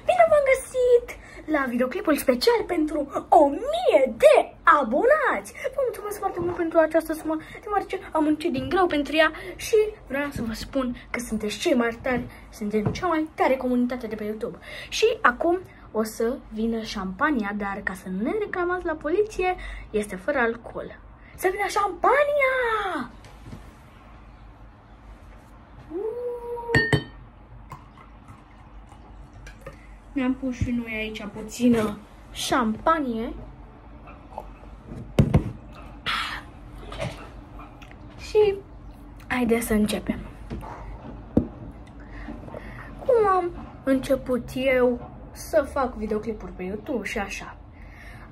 Bine v-am găsit la videoclipul special pentru 1000 de abonați! Vă mulțumesc foarte mult pentru această sumă, deoarece am muncit din greu pentru ea și vreau să vă spun că sunteți cei mai tari, suntem cea mai tare comunitate de pe YouTube. Și acum o să vină șampania, dar ca să nu ne reclamați la poliție, este fără alcool. Să vină șampania! Ne-am pus și noi aici puțină șampanie. Și haideți să începem. Cum am început eu să fac videoclipuri pe YouTube și așa?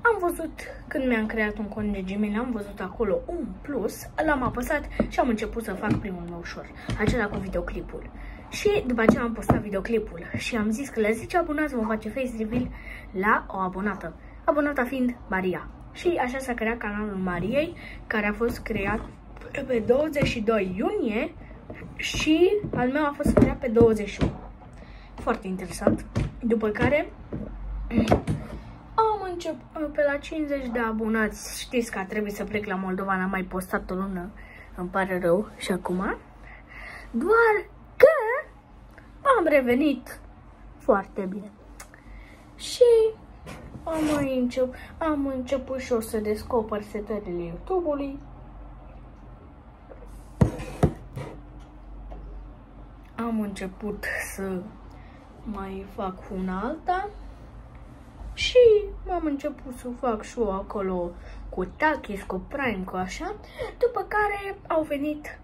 Am văzut, când mi-am creat un cont de Gmail, am văzut acolo un plus, l-am apăsat și am început să fac primul meu ușor, acela cu videoclipul. Și după aceea am postat videoclipul și am zis că la 10 abonați vom face face reveal la o abonată, abonata fiind Maria. Și așa s-a creat canalul Mariei, care a fost creat pe 22 iunie și al meu a fost creat pe 21. Foarte interesant. După care am început pe la 50 de abonați. Știți că trebuie să plec la Moldova, n-am mai postat o lună, îmi pare rău și acum. Doar că am revenit foarte bine. Și am început și o să descoper setările YouTube-ului. Am început să mai fac una alta. Și am început să fac și eu acolo cu Takis, cu Prime, cu așa. După care au venit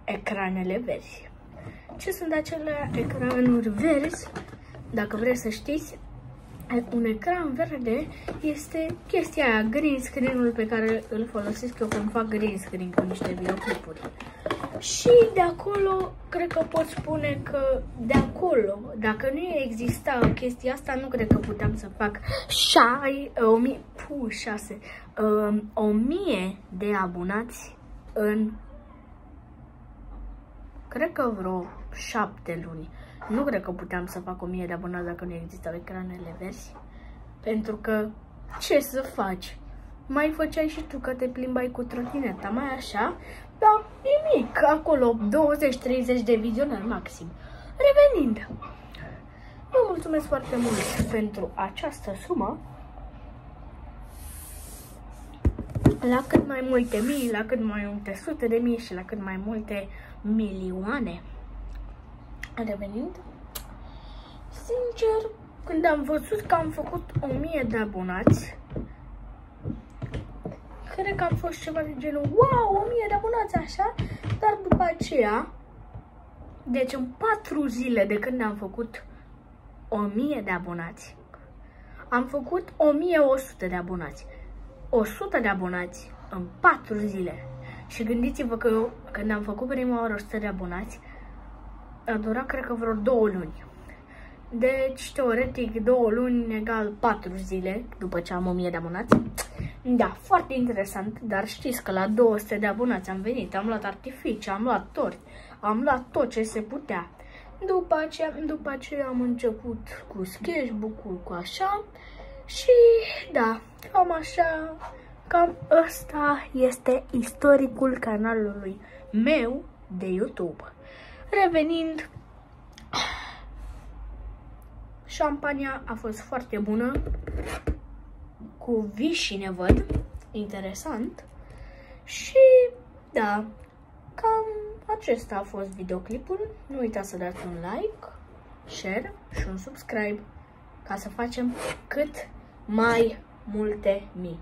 ecranele verzi. Ce sunt acele ecranuri verzi? Dacă vreți să știți, un ecran verde este chestia aia, green screen-ul pe care îl folosesc eu când fac green screen cu niște videoclipuri. Și de acolo, cred că pot spune că de acolo, dacă nu exista chestia asta, nu cred că puteam să fac 1000 de abonați în, cred că vreo 7 luni. Nu cred că puteam să fac 1000 de abonați dacă nu existau ecranele verzi. Pentru că, ce să faci? Mai făceai și tu că te plimbai cu trotineta, mai așa, dar nimic, acolo 20-30 de vizionări maxim. Revenind, vă mulțumesc foarte mult pentru această sumă. La cât mai multe mii, la cât mai multe sute de mii și la cât mai multe milioane. Revenind, sincer, când am văzut că am făcut 1000 de abonați, cred că am fost ceva de genul, wow, 1000 de abonați așa, dar după aceea, deci în 4 zile de când am făcut 1000 de abonați, am făcut 1100 de abonați. 100 de abonați în 4 zile. Și gândiți-vă că eu, când am făcut prima oară 100 de abonați, a durat, cred că, vreo 2 luni. Deci, teoretic, 2 luni egal 4 zile după ce am 1000 de abonați. Da, foarte interesant, dar știți că la 200 de abonați am venit, am luat artificii, am luat torți, am luat tot ce se putea. După aceea am început cu sketchbook-ul, cu așa. Și da, cam așa, cam ăsta este istoricul canalului meu de YouTube. Revenind, șampania a fost foarte bună, cu vișine văd, interesant. Și da, cam acesta a fost videoclipul. Nu uitați să dați un like, share și un subscribe ca să facem cât mai multe mii.